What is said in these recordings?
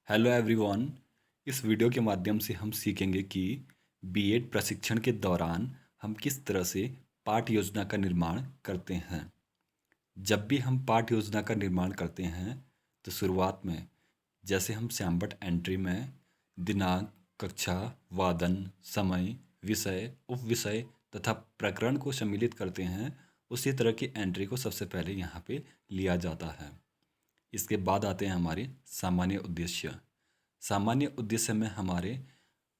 Hello everyone. इस video के माध्यम से हम सीखेंगे कि बीएड प्रशिक्षण के दौरान हम किस तरह से पाठ योजना का निर्माण करते हैं। जब भी हम पाठ योजना का निर्माण करते हैं तो शुरुआत में जैसे हम श्यामपट्ट एंट्री में दिनांक, कक्षा, वादन, समय, विषय, उपविषय तथा प्रकरण को सम्मिलित करते हैं, उसी तरह की एंट्री को सबसे पहले यहाँ पे लिया जाता है। इसके बाद आते हैं हमारे सामान्य उद्देश्य। सामान्य उद्देश्य में हमारे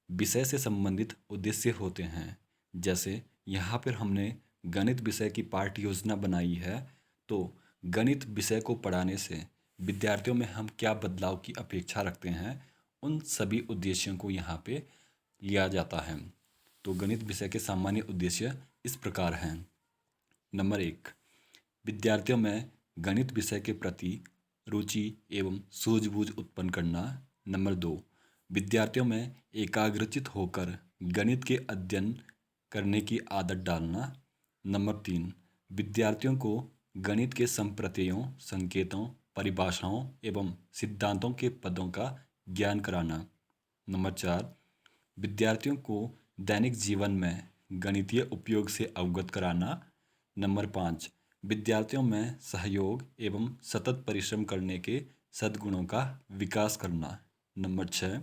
विषय से संबंधित उद्देश्य होते हैं। जैसे यहाँ पर हमने गणित विषय की पाठ्य योजना बनाई है, तो गणित विषय को पढ़ाने से विद्यार्थियों में हम क्या बदलाव की अपेक्षा रखते हैं, उन सभी उद्देश्यों को यहाँ पे लिया जाता है। तो गणित विषय के सामान्य उद्देश्य इस प्रकार हैं। नंबर 1, विद्यार्थियों में गणित विषय के प्रति रुचि एवं सूझबूझ उत्पन्न करना। नंबर 2, विद्यार्थियों में एकाग्रचित होकर गणित के अध्ययन करने की आदत डालना। नंबर 3, विद्यार्थियों को गणित के संप्रत्ययों, संकेतों, परिभाषाओं एवं सिद्धांतों के पदों का ज्ञान कराना। नंबर 4, विद्यार्थियों को दैनिक जीवन में गणितीय उपयोग से अवगत कराना। नंबर 5, विद्यार्थियों में सहयोग एवं सतत परिश्रम करने के सद्गुणों का विकास करना। नंबर 6,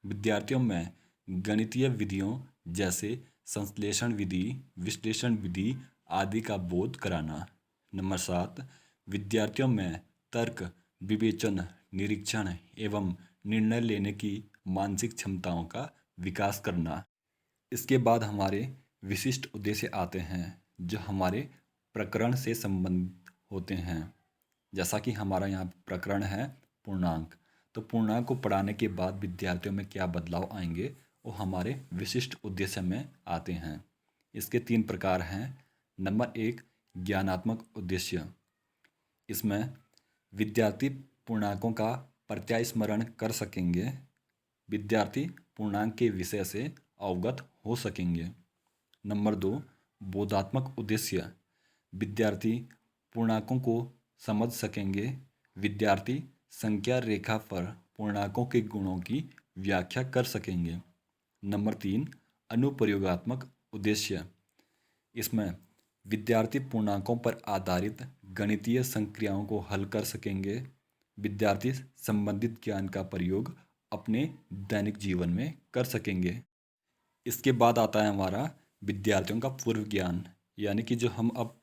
विद्यार्थियों में गणितीय विधियों जैसे संश्लेषण विधि, विश्लेषण विधि आदि का बोध कराना। नंबर 7, विद्यार्थियों में तर्क, विवेचन, निरीक्षण एवं निर्णय लेने की मानसिक क्षमताओं का विकास करना। इसके बाद हमारे विशिष्ट उद्देश्य आते हैं जो हमारे प्रकरण से संबंधित होते हैं। जैसा कि हमारा यहाँ प्रकरण है पूर्णांक, तो पूर्णांक को पढ़ाने के बाद विद्यार्थियों में क्या बदलाव आएंगे वो हमारे विशिष्ट उद्देश्य में आते हैं। इसके 3 प्रकार हैं। नंबर 1, ज्ञानात्मक उद्देश्य। इसमें विद्यार्थी पूर्णांकों का प्रत्यास्मरण कर सकेंगे, विद्यार्थी पूर्णांक के विषय से अवगत हो सकेंगे। नंबर 2, बोधात्मक उद्देश्य। विद्यार्थी पूर्णांकों को समझ सकेंगे, विद्यार्थी संख्या रेखा पर पूर्णांकों के गुणों की व्याख्या कर सकेंगे। नंबर 3, अनुप्रयोगात्मक उद्देश्य। इसमें विद्यार्थी पूर्णांकों पर आधारित गणितीय संक्रियाओं को हल कर सकेंगे, विद्यार्थी संबंधित ज्ञान का प्रयोग अपने दैनिक जीवन में कर सकेंगे। इसके बाद आता है हमारा विद्यार्थियों का पूर्व ज्ञान, यानी कि जो हम अब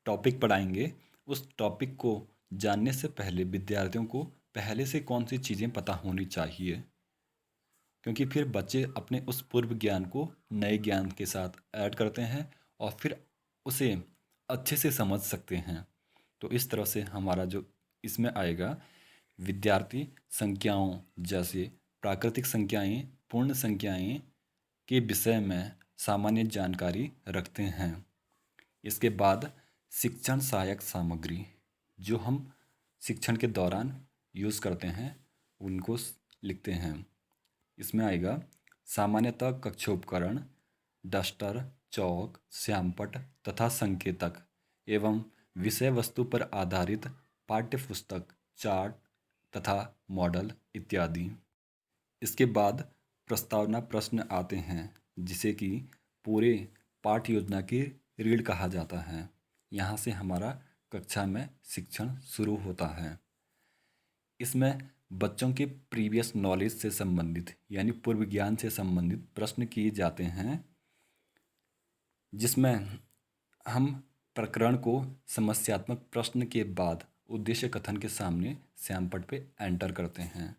टॉपिक पढ़ाएंगे उस टॉपिक को जानने से पहले विद्यार्थियों को पहले से कौन सी चीज़ें पता होनी चाहिए, क्योंकि फिर बच्चे अपने उस पूर्व ज्ञान को नए ज्ञान के साथ ऐड करते हैं और फिर उसे अच्छे से समझ सकते हैं। तो इस तरह से हमारा जो इसमें आएगा, विद्यार्थी संख्याओं जैसे प्राकृतिक संख्याएं, पूर्ण संख्याएं के विषय में सामान्य जानकारी रखते हैं। इसके बाद शिक्षण सहायक सामग्री जो हम शिक्षण के दौरान यूज़ करते हैं उनको लिखते हैं। इसमें आएगा सामान्यतः कक्षोपकरण, डस्टर, चौक, श्यामपट्ट तथा संकेतक एवं विषय वस्तु पर आधारित पाठ्य पुस्तक, चार्ट तथा मॉडल इत्यादि। इसके बाद प्रस्तावना प्रश्न आते हैं जिसे कि पूरे पाठ योजना की रीढ़ कहा जाता है। यहाँ से हमारा कक्षा में शिक्षण शुरू होता है। इसमें बच्चों के प्रीवियस नॉलेज से संबंधित यानी पूर्व ज्ञान से संबंधित प्रश्न किए जाते हैं, जिसमें हम प्रकरण को समस्यात्मक प्रश्न के बाद उद्देश्य कथन के सामने श्यामपट्ट पे एंटर करते हैं।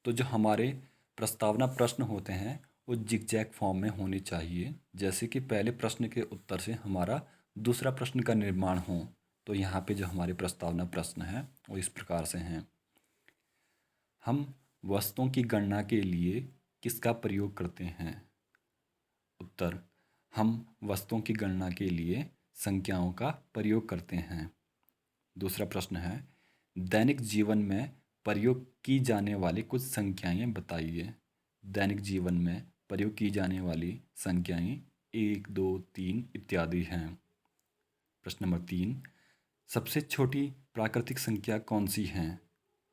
तो जो हमारे प्रस्तावना प्रश्न होते हैं वो जिगजैग फॉर्म में होने चाहिए, जैसे कि पहले प्रश्न के उत्तर से हमारा दूसरा प्रश्न का निर्माण हो। तो यहाँ पे जो हमारे प्रस्तावना प्रश्न हैं वो इस प्रकार से हैं। हम वस्तुओं की गणना के लिए किसका प्रयोग करते हैं? उत्तर, हम वस्तुओं की गणना के लिए संख्याओं का प्रयोग करते हैं। दूसरा प्रश्न है, दैनिक जीवन में प्रयोग की जाने वाली कुछ संख्याएं बताइए। दैनिक जीवन में प्रयोग की जाने वाली संख्याएं 1, 2, 3 इत्यादि हैं। प्रश्न नंबर 3, सबसे छोटी प्राकृतिक संख्या कौन सी है?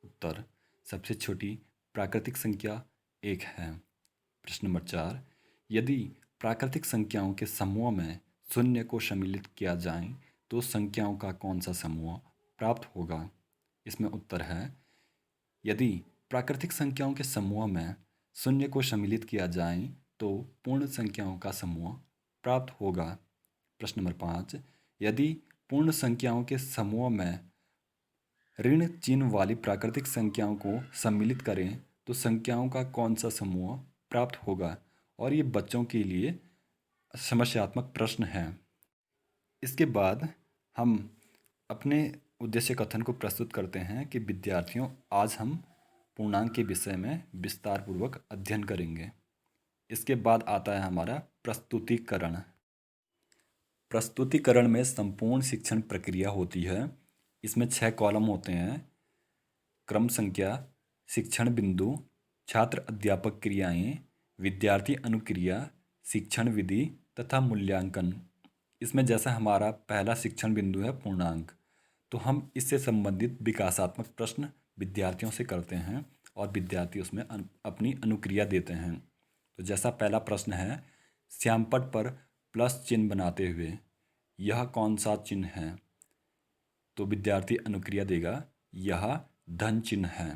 उत्तर, सबसे छोटी प्राकृतिक संख्या 1 है। प्रश्न नंबर 4, यदि प्राकृतिक संख्याओं के समूह में शून्य को सम्मिलित किया जाए तो संख्याओं का कौन सा समूह प्राप्त होगा? इसमें उत्तर है, यदि प्राकृतिक संख्याओं के समूह में शून्य को सम्मिलित किया जाए तो पूर्ण संख्याओं का समूह प्राप्त होगा। प्रश्न नंबर 5, यदि पूर्ण संख्याओं के समूह में ऋण चिन्ह वाली प्राकृतिक संख्याओं को सम्मिलित करें तो संख्याओं का कौन सा समूह प्राप्त होगा? और ये बच्चों के लिए समस्यात्मक प्रश्न है। इसके बाद हम अपने उद्देश्य कथन को प्रस्तुत करते हैं कि विद्यार्थियों, आज हम पूर्णांक के विषय में विस्तार पूर्वक अध्ययन करेंगे। इसके बाद आता है हमारा प्रस्तुतिकरण। प्रस्तुतिकरण में संपूर्ण शिक्षण प्रक्रिया होती है। इसमें 6 कॉलम होते हैं। क्रम संख्या, शिक्षण बिंदु, छात्र अध्यापक क्रियाएं, विद्यार्थी अनुक्रिया, शिक्षण विधि तथा मूल्यांकन। इसमें जैसा हमारा पहला शिक्षण बिंदु है पूर्णांक, तो हम इससे संबंधित विकासात्मक प्रश्न विद्यार्थियों से करते हैं और विद्यार्थी उसमें अपनी अनुक्रिया देते हैं। तो जैसा पहला प्रश्न है, श्यामपट्ट पर प्लस चिन्ह बनाते हुए यह कौन सा चिन्ह है? तो विद्यार्थी अनुक्रिया देगा, यह धन चिन्ह है।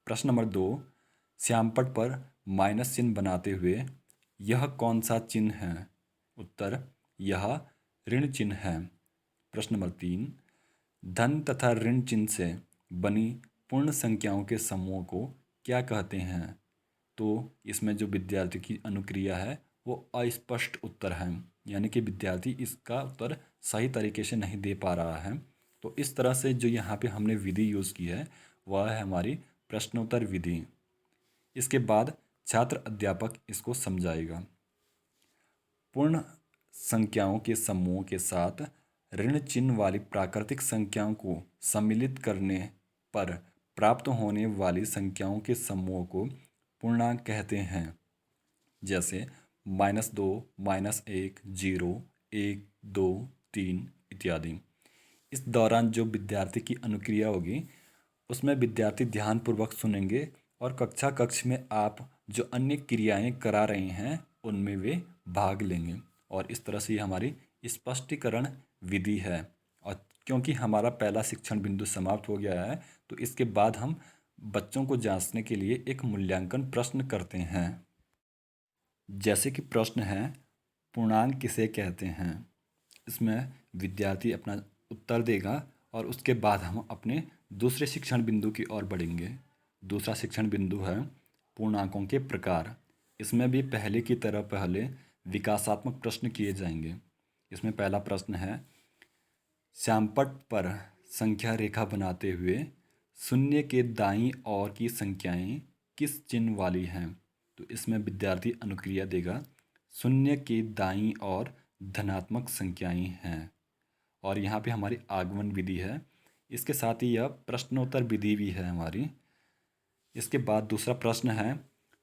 प्रश्न नंबर 2, श्यामपट्ट पर माइनस चिन्ह बनाते हुए यह कौन सा चिन्ह है? उत्तर, यह ऋण चिन्ह है। प्रश्न नंबर 3, धन तथा ऋण चिन्ह से बनी पूर्ण संख्याओं के समूह को क्या कहते हैं? तो इसमें जो विद्यार्थी की अनुक्रिया है वो अस्पष्ट उत्तर है, यानी कि विद्यार्थी इसका उत्तर सही तरीके से नहीं दे पा रहा है। तो इस तरह से जो यहाँ पे हमने विधि यूज़ की है वह है हमारी प्रश्नोत्तर विधि। इसके बाद छात्र अध्यापक इसको समझाएगा। पूर्ण संख्याओं के समूह के साथ ऋण चिन्ह वाली प्राकृतिक संख्याओं को सम्मिलित करने पर प्राप्त होने वाली संख्याओं के समूह को पूर्णांक कहते हैं। जैसे -2, -1, 0, 1, 2, 3 इत्यादि। इस दौरान जो विद्यार्थी की अनुक्रिया होगी उसमें विद्यार्थी ध्यानपूर्वक सुनेंगे और कक्षा कक्ष में आप जो अन्य क्रियाएं करा रहे हैं उनमें वे भाग लेंगे। और इस तरह से ये हमारी स्पष्टीकरण विधि है। और क्योंकि हमारा पहला शिक्षण बिंदु समाप्त हो गया है तो इसके बाद हम बच्चों को जांचने के लिए एक मूल्यांकन प्रश्न करते हैं। जैसे कि प्रश्न है, पूर्णांक किसे कहते हैं? इसमें विद्यार्थी अपना उत्तर देगा और उसके बाद हम अपने दूसरे शिक्षण बिंदु की ओर बढ़ेंगे। दूसरा शिक्षण बिंदु है पूर्णांकों के प्रकार। इसमें भी पहले की तरह पहले विकासात्मक प्रश्न किए जाएंगे। इसमें पहला प्रश्न है, श्यामपट्ट पर संख्या रेखा बनाते हुए शून्य के दाईं ओर की संख्याएं किस चिन्ह वाली हैं? तो इसमें विद्यार्थी अनुक्रिया देगा, शून्य के दाईं ओर धनात्मक संख्याएं हैं। और यहाँ पे हमारी आगमन विधि है। इसके साथ ही यह प्रश्नोत्तर विधि भी है हमारी। इसके बाद दूसरा प्रश्न है,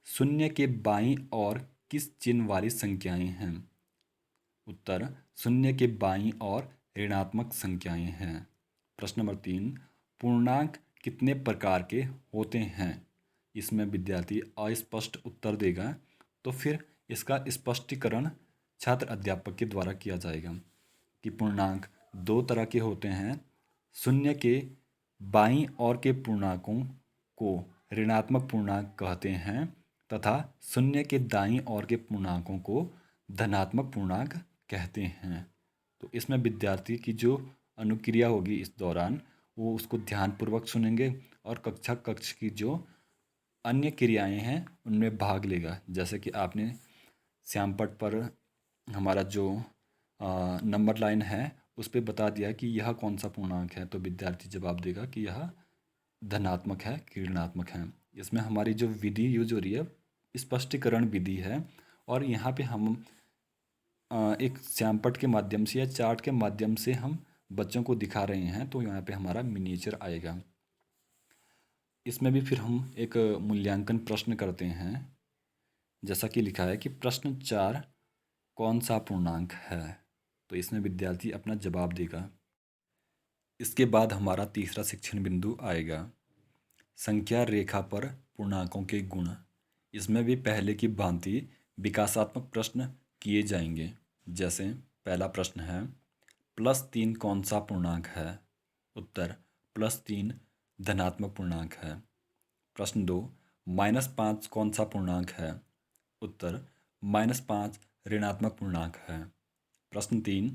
शून्य के बाईं ओर किस चिन्ह वाली संख्याएं हैं? उत्तर, शून्य के बाईं ओर ऋणात्मक संख्याएं हैं। प्रश्न नंबर 3, पूर्णांक कितने प्रकार के होते हैं? इसमें विद्यार्थी अस्पष्ट उत्तर देगा, तो फिर इसका स्पष्टीकरण छात्र अध्यापक के द्वारा किया जाएगा कि पूर्णांक 2 तरह के होते हैं। शून्य के बाईं ओर के पूर्णांकों को ऋणात्मक पूर्णांक कहते हैं तथा शून्य के दाईं ओर के पूर्णांकों को धनात्मक पूर्णांक कहते हैं। तो इसमें विद्यार्थी की जो अनुक्रिया होगी इस दौरान वो उसको ध्यानपूर्वक सुनेंगे और कक्षा कक्ष की जो अन्य क्रियाएं हैं उनमें भाग लेगा। जैसे कि आपने श्यामपट्ट पर हमारा जो नंबर लाइन है उस पर बता दिया कि यह कौन सा पूर्णांक है, तो विद्यार्थी जवाब देगा कि यह धनात्मक है कि ऋणात्मक है। इसमें हमारी जो विधि यूज हो रही है स्पष्टीकरण विधि है। और यहाँ पे हम एक श्यामपट्ट के माध्यम से या चार्ट के माध्यम से हम बच्चों को दिखा रहे हैं, तो यहाँ पे हमारा मिनिएचर आएगा। इसमें भी फिर हम एक मूल्यांकन प्रश्न करते हैं। जैसा कि लिखा है कि प्रश्न 4 कौन सा पूर्णांक है? तो इसमें विद्यार्थी अपना जवाब देगा। इसके बाद हमारा तीसरा शिक्षण बिंदु आएगा। संख्या रेखा पर पूर्णांकों के गुण। इसमें भी पहले की भांति विकासात्मक प्रश्न किए जाएंगे। जैसे पहला प्रश्न है, +3 कौन सा पूर्णांक है? उत्तर, +3 धनात्मक पूर्णांक है। प्रश्न 2, -5 कौन सा पूर्णांक है? उत्तर, -5 ऋणात्मक पूर्णांक है। प्रश्न 3,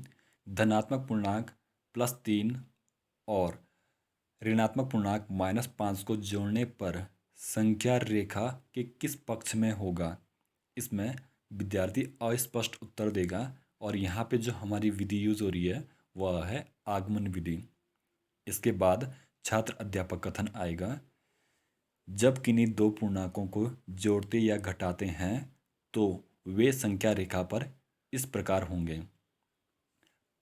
धनात्मक पूर्णांक +3 और ऋणात्मक पूर्णांक -5 को जोड़ने पर संख्या रेखा के किस पक्ष में होगा? इसमें विद्यार्थी अस्पष्ट उत्तर देगा और यहाँ पे जो हमारी विधि यूज हो रही है वह है आगमन विधि। इसके बाद छात्र अध्यापक कथन आएगा। जब किन्हीं दो पूर्णांकों को जोड़ते या घटाते हैं तो वे संख्या रेखा पर इस प्रकार होंगे।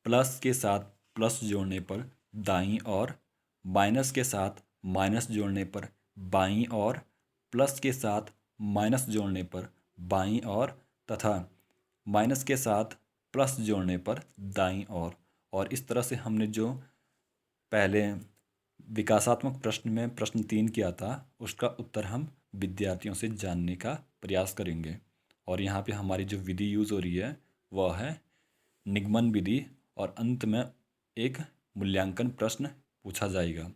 प्लस के साथ प्लस जोड़ने पर दाईं ओर, माइनस के साथ माइनस जोड़ने पर बाईं ओर, प्लस के साथ माइनस जोड़ने पर बाईं ओर तथा माइनस के साथ प्लस जोड़ने पर दाईं ओर। और इस तरह से हमने जो पहले विकासात्मक प्रश्न में प्रश्न 3 किया था उसका उत्तर हम विद्यार्थियों से जानने का प्रयास करेंगे। और यहाँ पे हमारी जो विधि यूज़ हो रही है वह है निगमन विधि और अंत में एक मूल्यांकन प्रश्न पूछा जाएगा।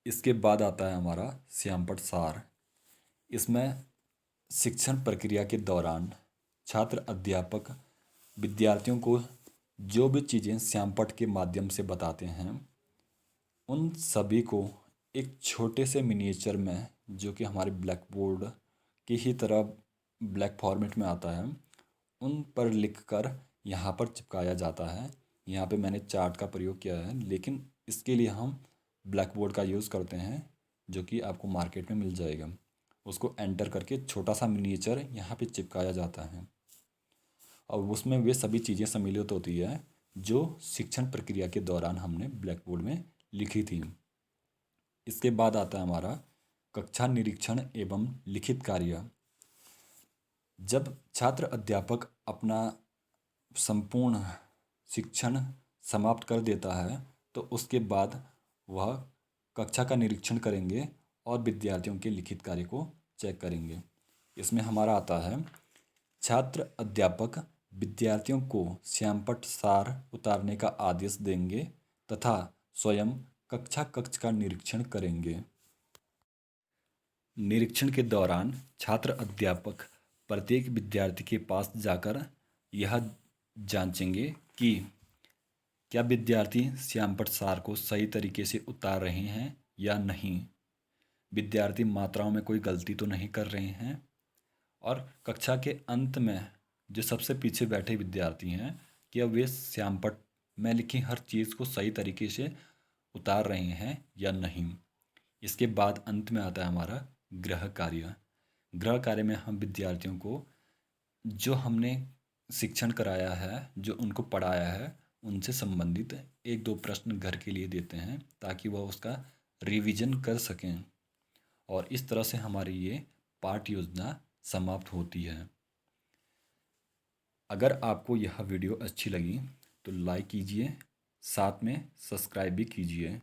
इसके बाद आता है हमारा श्यामपट्ट सार। इसमें शिक्षण प्रक्रिया के दौरान छात्र अध्यापक विद्यार्थियों को जो भी चीज़ें श्यामपट्ट के माध्यम से बताते हैं उन सभी को एक छोटे से मिनिएचर में, जो कि हमारे ब्लैक बोर्ड की ही तरह ब्लैक फॉर्मेट में आता है, उन पर लिखकर यहाँ पर चिपकाया जाता है। यहाँ पे मैंने चार्ट का प्रयोग किया है, लेकिन इसके लिए हम ब्लैक बोर्ड का यूज़ करते हैं जो कि आपको मार्केट में मिल जाएगा। उसको एंटर करके छोटा सा मिनिएचर यहाँ पे चिपकाया जाता है और उसमें वे सभी चीज़ें सम्मिलित होती है जो शिक्षण प्रक्रिया के दौरान हमने ब्लैक बोर्ड में लिखी थी। इसके बाद आता है हमारा कक्षा निरीक्षण एवं लिखित कार्य। जब छात्र अध्यापक अपना संपूर्ण शिक्षण समाप्त कर देता है तो उसके बाद वह कक्षा का निरीक्षण करेंगे और विद्यार्थियों के लिखित कार्य को चेक करेंगे। इसमें हमारा आता है, छात्र अध्यापक विद्यार्थियों को श्यामपट्ट सार उतारने का आदेश देंगे तथा स्वयं कक्षा कक्ष का निरीक्षण करेंगे। निरीक्षण के दौरान छात्र अध्यापक प्रत्येक विद्यार्थी के पास जाकर यह जांचेंगे कि क्या विद्यार्थी श्यामपट्ट सार को सही तरीके से उतार रहे हैं या नहीं, विद्यार्थी मात्राओं में कोई गलती तो नहीं कर रहे हैं। और कक्षा के अंत में जो सबसे पीछे बैठे विद्यार्थी हैं क्या वे श्यामपट्ट में लिखी हर चीज़ को सही तरीके से उतार रहे हैं या नहीं। इसके बाद अंत में आता है हमारा गृह कार्य। गृह कार्य में हम विद्यार्थियों को जो हमने शिक्षण कराया है, जो उनको पढ़ाया है, उनसे संबंधित 1-2 प्रश्न घर के लिए देते हैं ताकि वह उसका रिवीजन कर सकें। और इस तरह से हमारी ये पाठ योजना समाप्त होती है। अगर आपको यह वीडियो अच्छी लगी तो लाइक कीजिए, साथ में सब्सक्राइब भी कीजिए।